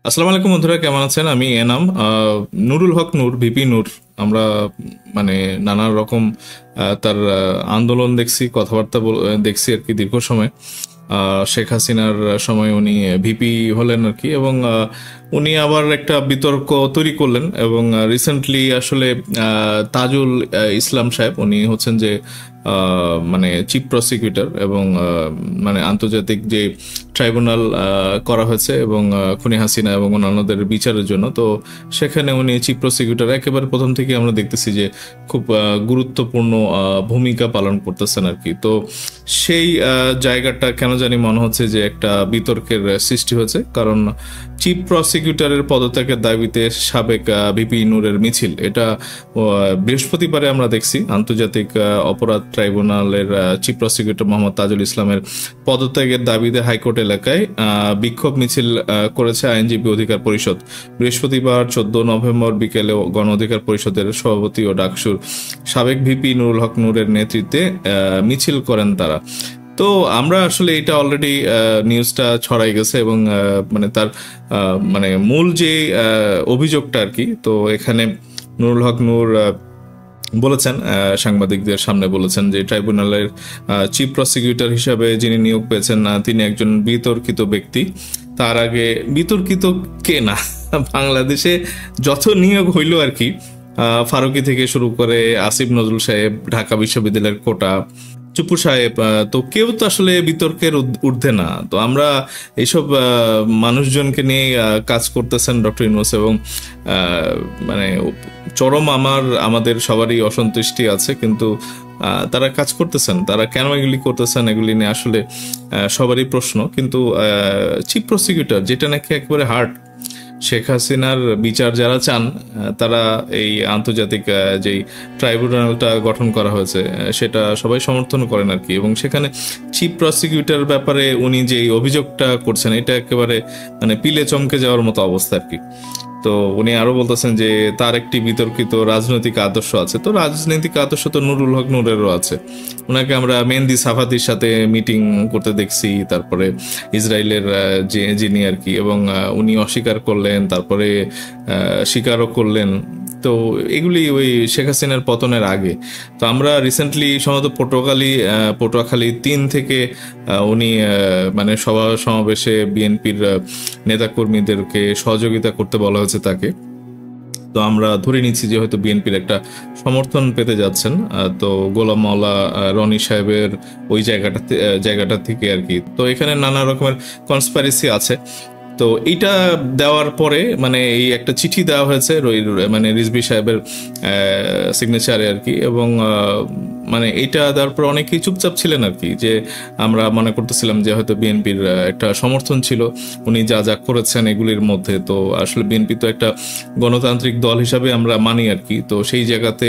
আসসালামু আলাইকুম বন্ধুরা, কেমন আছেন? আমি এনাম নুরুল হক নূর, ভিপি নূর। আমরা মানে নানা রকম তার আন্দোলন দেখছি, কথাবার্তা দেখছি আর কি দীর্ঘ সময়। শেখ হাসিনার সময় উনি ভিপি হলেন আর কি, এবং উনি আবার একটা বিতর্ক তৈরি করলেন। এবং রিসেন্টলি আসলে তাজুল ইসলাম সাহেব, উনি হচ্ছেন যে মানে চিফ প্রসিকিউটর, এবং মানে আন্তর্জাতিক যে ট্রাইব্যুনাল করা হয়েছে এবং খুনি হাসিনা এবং অন্যান্যদের বিচারের জন্য, তো সেখানে উনি চিফ প্রসিকিউটর একেবারে প্রথম থেকে আমরা দেখতেছি যে খুব গুরুত্বপূর্ণ ভূমিকা পালন করতেছেন আর কি। তো সেই জায়গাটা কেন জানি মনে হচ্ছে যে একটা বিতর্কের সৃষ্টি হয়েছে, কারণ চিফ প্রসিকিউটরের পদত্যাগের দাবিতে সাবেক ভিপি নূরের মিছিল, এটা বৃহস্পতিবারে আমরা দেখছি আন্তর্জাতিক অপরাধ ট্রাইব্যুনালের চিফ প্রসিকিউটর মোহাম্মদ তাজুল ইসলামের পদত্যাগের দাবিতে হাইকোর্ট এলাকায় বিক্ষোভ মিছিল করেছে আইনজীবী অধিকার পরিষদ। বৃহস্পতিবার 14 নভেম্বর বিকেলে গণ অধিকার পরিষদের সভাপতি ও ডাকসুর সাবেক ভিপি নুরুল হক নূরের নেতৃত্বে মিছিল করেন তারা। তো আমরা আসলে এটা অলরেডি নিউজটা ছড়াই গেছে, এবং মানে তার মানে মূল যে অভিযোগটা আর কি, তো এখানে নুরুল হক নূর বলেছেন, সাংবাদিকদের সামনে বলেছেন যে ট্রাইব্যুনালের চিফ প্রসিকিউটর হিসাবে যিনি নিয়োগ পেয়েছেন তিনি একজন বিতর্কিত ব্যক্তি। তার আগে বিতর্কিত কে না, বাংলাদেশে যত নিয়োগ হইল আর কি, ফারুকি থেকে শুরু করে আসিফ নজরুল সাহেব, ঢাকা বিশ্ববিদ্যালয়ের কোটা, চুপু সাহেব, তো কেউ তো আসলে বিতর্কের ঊর্ধ্বে না। তো আমরা এইসব মানুষজনকে নিয়ে কাজ করতেছেন ডক্টর ইউনূস, এবং মানে চরম আমাদের সবারই অসন্তুষ্টি আছে, কিন্তু তারা কাজ করতেছেন, তারা কেন এগুলি করতেছেন এগুলি নিয়ে আসলে সবারই প্রশ্ন। কিন্তু চিফ প্রসিকিউটর, যেটা নাকি একেবারে হার্ড, শেখ হাসিনার বিচার যারা চান তারা এই আন্তর্জাতিক যেই ট্রাইব্যুনালটা গঠন করা হয়েছে সেটা সবাই সমর্থন করেন আর কি। এবং সেখানে চিফ প্রসিকিউটর ব্যাপারে উনি যে অভিযোগটা করছেন, এটা একেবারে মানে পিলে চমকে যাওয়ার মতো অবস্থা আর কি। তো উনি আরো বলতেছেন যে তার একটি বিতর্কিত রাজনৈতিক আদর্শ আছে। তো রাজনৈতিক আদর্শ তো নুরুল হক নূরেরও আছে। ওনাকে আমরা মেহেদি সাফাতির সাথে মিটিং করতে দেখছি, তারপরে ইসরায়েলের যে যিনি আর কি, এবং উনি অস্বীকার করলেন, তারপরে স্বীকারও করলেন। তো এগুলি ওই শেখ হাসিনার পতনের আগে। তো আমরা রিসেন্টলি সম্ভবত পটুয়াখালী 3 থেকে উনি মানে সভা সমাবেশে বিএনপির নেতাকর্মীদেরকে সহযোগিতা করতে বলা হয়েছে তাকে। তো আমরা ধরে নিচ্ছি যে হয়তো বিএনপির একটা সমর্থন পেতে যাচ্ছেন। তো গোলাম মাওলা রনি সাহেবের ওই জায়গাটা থেকে আর কি। তো এখানে নানা রকমের কনস্পাইরেসি আছে। তো এইটা দেওয়ার পরে মানে এই একটা চিঠি দেওয়া হয়েছে মানে রিজভী সাহেবের সিগনেচারে আর কি। এবং মানে এইটা দেওয়ার পর অনেকেই চুপচাপ ছিলেন আর কি, যে আমরা মনে করতেছিলাম যে হয়তো বিএনপির একটা সমর্থন ছিল উনি যা যা করেছেন এগুলির মধ্যে। তো আসলে বিএনপি তো একটা গণতান্ত্রিক দল হিসাবে আমরা মানি আর কি। তো সেই জায়গাতে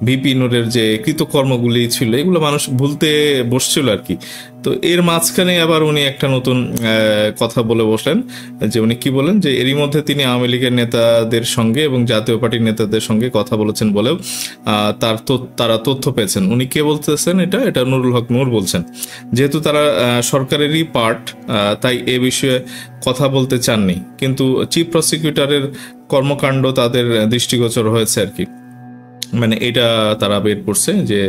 ভিপি নূরের যে কৃতকর্মগুলি ছিল এগুলো মানুষ ভুলতে বসছিল আর কি। তো এর মাঝখানে আবার উনি একটা নতুন কথা বলে বসলেন, যে উনি কি বলেন যে এরই মধ্যে তিনি আওয়ামী লীগের নেতাদের সঙ্গে এবং জাতীয় পার্টির নেতাদের সঙ্গে কথা বলেছেন বলেও তারা তথ্য পেয়েছেন। উনি কে বলতেছেন? এটা নুরুল হক নূর বলছেন। যেহেতু তারা সরকারেরই পার্ট, তাই এ বিষয়ে কথা বলতে চাননি, কিন্তু চিফ প্রসিকিউটরের কর্মকাণ্ড তাদের দৃষ্টিগোচর হয়েছে আর কি। মানে এটা তারা বের করছে যে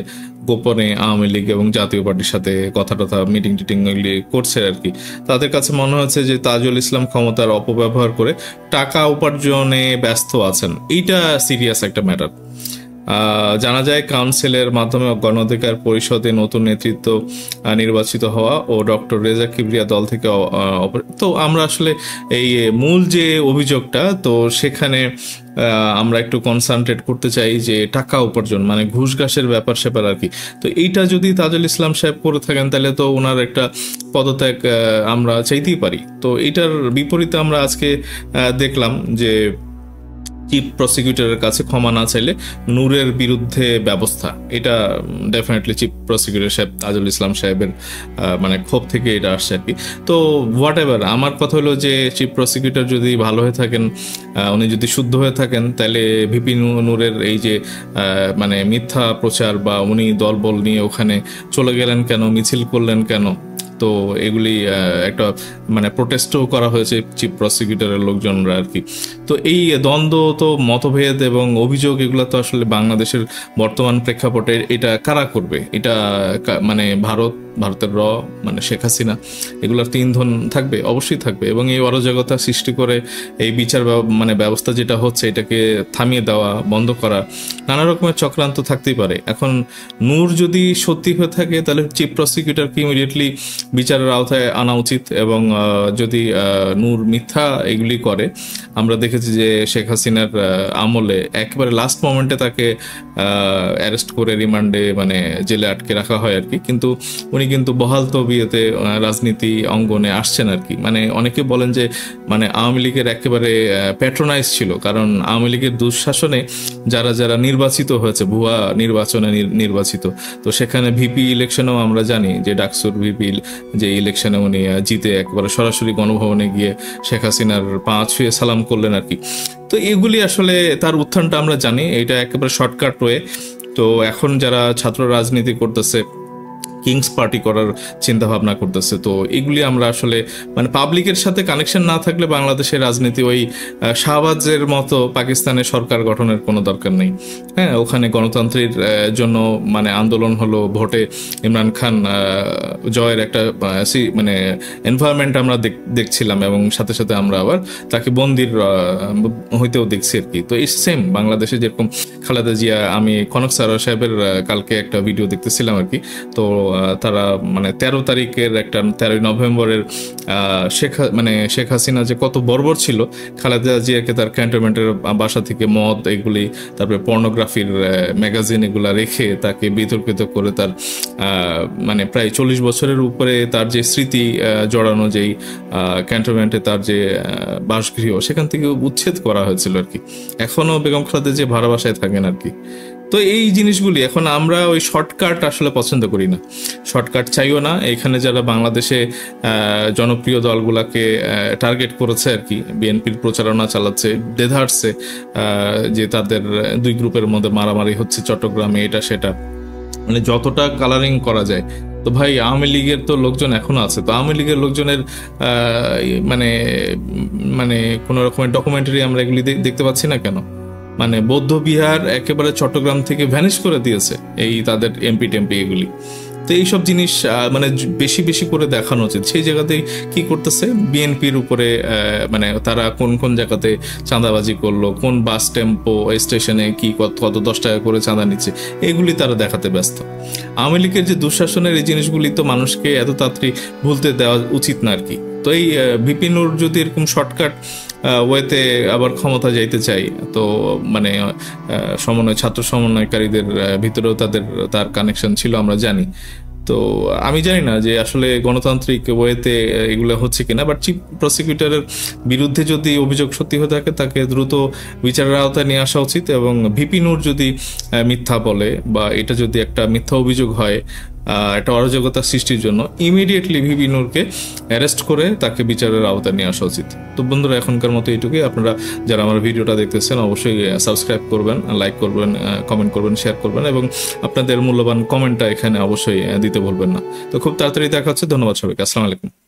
গোপনে আওয়ামী লীগ এবং জাতীয় পার্টির সাথে কথা মিটিং টিটিং এগুলি করছে আর কি। তাদের কাছে মনে হচ্ছে যে তাজুল ইসলাম ক্ষমতার অপব্যবহার করে টাকা উপার্জনে ব্যস্ত আছেন। এইটা সিরিয়াস একটা ম্যাটার। জানা যায় কাউন্সিলের মাধ্যমে গণ অধিকার পরিষদে নতুন নেতৃত্ব নির্বাচিত হওয়া ও ডক্টর রেজা কিবরিয়া দল থেকে তো আমরা আসলে এই মূল যে অভিযোগটা, তো সেখানে আমরা একটু কনসেন্ট্রেট করতে চাই যে টাকা উপার্জন মানে ঘুষ ঘাসের ব্যাপার স্যাপার আর কি। তো এইটা যদি তাজুল ইসলাম সাহেব করে থাকেন তাহলে তো ওনার একটা পদত্যাগ আমরা চাইতেই পারি। তো এইটার বিপরীতে আমরা আজকে দেখলাম যে চিফ প্রসিকিউটরের কাছে ক্ষমা না চাইলে নূরের বিরুদ্ধে ব্যবস্থা। এটা ডেফিনেটলি চিফ প্রসিকিউটর সাহেব তাজুল ইসলাম সাহেবের মানে ক্ষোভ থেকে এটা আসছে আর কি। তো হোয়াট এভার, আমার কথা হলো যে চিফ প্রসিকিউটর যদি ভালো হয়ে থাকেন, উনি যদি শুদ্ধ হয়ে থাকেন, তাহলে ভিপি নূরের এই যে মানে মিথ্যা প্রচার বা উনি দলবল নিয়ে ওখানে চলে গেলেন কেন, মিছিল করলেন কেন, তো তো এগুলি একটা মানে প্রোটেস্টও করা হয়েছে চিফ প্রসিকিউটরের লোকজনরা আর কি। তো এই দ্বন্দ্ব, তো মতভেদ এবং অভিযোগ, এগুলো তো আসলে বাংলাদেশের বর্তমান প্রেক্ষাপটে এটা কারা করবে? এটা মানে ভারতের মানে শেখ হাসিনা, এগুলোর তো ইন্ধন থাকবে, অবশ্যই থাকবে। এবং এই অরাজকতা সৃষ্টি করে এই বিচার মানে ব্যবস্থা যেটা হচ্ছে এটাকে থামিয়ে দেওয়া, বন্ধ করা, নানা রকমের চক্রান্ত থাকতেই পারে। এখন নূর যদি সত্যি হয়ে থাকে তাহলে চিফ প্রসিকিউটরকে ইমিডিয়েটলি বিচারের আওতায় আনা উচিত। এবং যদি নূর মিথ্যা এগুলি করে, আমরা দেখেছি যে শেখ হাসিনার আমলে একেবারে লাস্ট মোমেন্টে তাকে অ্যারেস্ট করে রিমান্ডে মানে জেলে আটকে রাখা হয় আর কি। কিন্তু উনি কিন্তু বহাল তবিয়তে রাজনীতি অঙ্গনে আসছেন আর কি। মানে অনেকে বলেন যে মানে আওয়ামী লীগের একেবারে প্যাট্রোনাইজ ছিল, কারণ আওয়ামী লীগের দুঃশাসনে যারা যারা নির্বাচিত হয়েছে, ভুয়া নির্বাচনে নির্বাচিত, তো সেখানে ভিপি ইলেকশনেও আমরা জানি যে ডাকসুর ভিপি যে ইলেকশনে উনি জিতে একবারে সরাসরি গণভবনে গিয়ে শেখ হাসিনার পা ছুঁয়ে সালাম করলেন আর কি। তো এগুলি আসলে তার উত্থানটা আমরা জানি, এটা একেবারে শর্টকাট ওয়ে। তো এখন যারা ছাত্র রাজনীতি করতেছে, কিংস পার্টি করার চিন্তা ভাবনা করতেছে, তো এগুলি আমরা আসলে মানে পাবলিকের সাথে কানেকশন না থাকলে বাংলাদেশের রাজনীতি ওই শাহবাজের মতো পাকিস্তানের সরকার গঠনের কোনো দরকার নেই। হ্যাঁ, ওখানে গণতন্ত্রের জন্য মানে আন্দোলন হলো, ভোটে ইমরান খান জয়ের একটা মানে এনভায়রনমেন্ট আমরা দেখছিলাম, এবং সাথে সাথে আমরা আবার তাকে বন্দির হইতেও দেখছি আর কি। তো এই সেম বাংলাদেশে যেরকম খালেদা জিয়া, আমি কনক সারা সাহেবের কালকে একটা ভিডিও দেখতেছিলাম আর কি। তো তারা মানে 13 তারিখের একটা 13 নভেম্বরের শেখ হাসিনা যে কত বর্বর ছিল, খালেদা জিয়াকে তার ক্যান্টনমেন্টের বাসা থেকে মদ এগুলি, তারপরে পর্নোগ্রাফির ম্যাগাজিন এগুলা রেখে তাকে বিতর্কিত করে তার মানে প্রায় 40 বছরের উপরে তার যে স্মৃতি জড়ানো, যেই ক্যান্টনমেন্টে তার যে বাসগৃহ, সেখান থেকে উচ্ছেদ করা হয়েছিল আর কি। এখনো বেগম খালেদা যে ভাড়া বাসায় থাকেন আর কি। তো এই জিনিসগুলি এখন আমরা ওই শর্টকাট আসলে পছন্দ করি না, শর্টকাট চাইও না। এখানে যারা বাংলাদেশে জনপ্রিয় দলগুলাকে টার্গেট করেছে আর কি, বিএনপির প্রচারণা চালাচ্ছে দেধারছে, যে তাদের দুই গ্রুপের মধ্যে মারামারি হচ্ছে চট্টগ্রামে, এটা সেটা, মানে যতটা কালারিং করা যায়। তো ভাই আওয়ামী লীগের তো লোকজন এখনো আছে, তো আওয়ামী লীগের লোকজনের মানে মানে কোনো রকমের ডকুমেন্টারি আমরা এগুলি দেখতে পাচ্ছি না কেন? মানে বৌদ্ধ বিহার একেবারে চট্টগ্রাম থেকে ভ্যানিশ করে দিয়েছে এই তাদের এমপি টেমপি এগুলি। তো এইসব জিনিস মানে বেশি বেশি করে দেখানো উচিত। সেই জায়গাতেই কি করতেছে, বিএনপির উপরে মানে তারা কোন কোন জায়গাতে চাঁদাবাজি করলো, কোন বাস টেম্পো স্টেশনে কি কত 10 টাকা করে চাঁদা নিচ্ছে, এগুলি তারা দেখাতে ব্যস্ত। আওয়ামী লীগের যে দুঃশাসনের এই জিনিসগুলি তো মানুষকে এত তাড়াতাড়ি ভুলতে দেওয়া উচিত না আর কি। তো এই ভিপি নূর যদি এরকম শর্টকাট ওয়েতে আবার ক্ষমতা যাইতে চাই, তো মানে ছাত্র সমন্বয়কারীদের ভিতরেও তার কানেকশন ছিল আমরা জানি। তো আমি জানি না যে আসলে গণতান্ত্রিক ওয়েতে এগুলো হচ্ছে কিনা, বাট চিফ প্রসিকিউটরের বিরুদ্ধে যদি অভিযোগ সত্যি হয়ে থাকে তাকে দ্রুত বিচারের আওতায় নিয়ে আসা উচিত। এবং ভিপি নূর যদি মিথ্যা বলে বা এটা যদি একটা মিথ্যা অভিযোগ হয় একটা অরাজকতা সৃষ্টির জন্য, ইমিডিয়েটলি ভিপি নূরকে অ্যারেস্ট করে তাকে বিচারের আওতায় নিয়ে আসা উচিত। তো বন্ধুরা, এখনকার মতো এইটুকুই। আপনারা যারা আমার ভিডিওটা দেখতেছেন অবশ্যই সাবস্ক্রাইব করবেন, লাইক করবেন, কমেন্ট করবেন, শেয়ার করবেন, এবং আপনাদের মূল্যবান কমেন্টটা এখানে অবশ্যই দিতে ভুলবেন না। তো খুব তাড়াতাড়ি দেখা হচ্ছে। ধন্যবাদ সবাইকে। আসসালামু আলাইকুম।